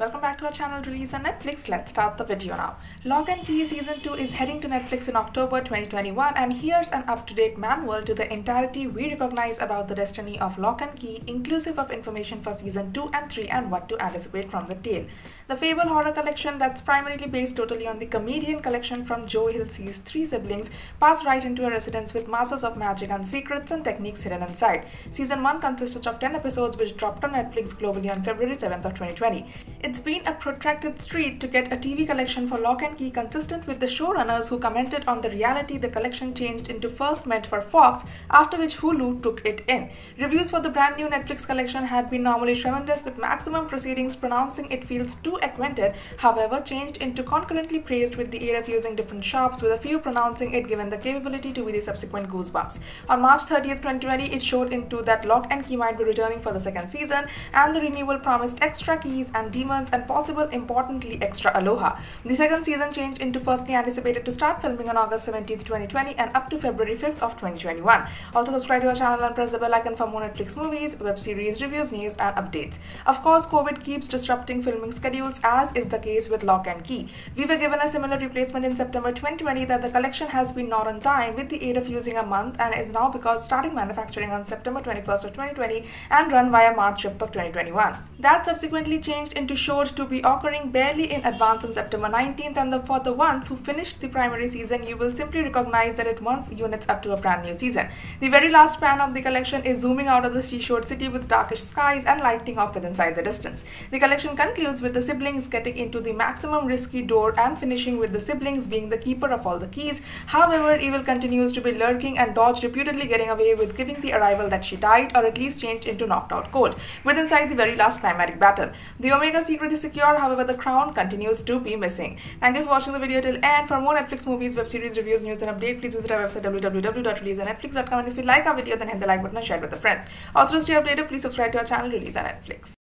Welcome back to our channel Release on Netflix. Let's start the video now. Lock and Key Season 2 is heading to Netflix in October 2021, and here's an up-to-date manual to the entirety we recognize about the destiny of Lock and Key, inclusive of information for Season 2 and 3 and what to anticipate from the tale. The Fable horror collection that's primarily based totally on the comedian collection from Joe Hill's three siblings pass right into a residence with masses of magic and secrets and techniques hidden inside. Season 1 consisted of 10 episodes which dropped on Netflix globally on February 7th of 2020. It's been a protracted street to get a TV collection for Lock and Key consistent with the showrunners who commented on the reality the collection changed into first meant for Fox, after which Hulu took it in. Reviews for the brand new Netflix collection had been normally tremendous, with maximum proceedings pronouncing it feels too acquainted, however changed into concurrently praised, with the air of using different shops, with a few pronouncing it given the capability to be the subsequent Goosebumps. On March 30th, 2020, it showed into that Lock and Key might be returning for the second season, and the renewal promised extra keys and demons and possible, importantly, extra aloha. The second season changed into firstly anticipated to start filming on August 17th, 2020 and up to February 5th of 2021. Also subscribe to our channel and press the bell icon for more Netflix movies, web series, reviews, news and updates. Of course, COVID keeps disrupting filming schedules, as is the case with Lock and Key. We were given a similar replacement in September 2020 that the collection has been not on time, with the aid of using a month, and is now because starting manufacturing on September 21st of 2020 and run via March 5th of 2021. That subsequently changed into shows to be occurring barely in advance on September 19th, and for the ones who finished the primary season, you will simply recognize that it wants units up to a brand new season. The very last span of the collection is zooming out of the seashore city with darkish skies and lighting off with inside the distance. The collection concludes with the siblings getting into the maximum risky door and finishing with the siblings being the keeper of all the keys. However, evil continues to be lurking, and Dodge reputedly getting away with giving the arrival that she died, or at least changed into knocked out cold, with inside the very last climatic battle. The Omega secret is secure, however the crown continues to be missing. Thank you for watching the video till end. For more Netflix movies, web series, reviews, news and updates, please visit our website www.releaseonnetflix.com, and if you like our video, then hit the like button and share it with your friends. Also, to stay updated, please subscribe to our channel Release on Netflix.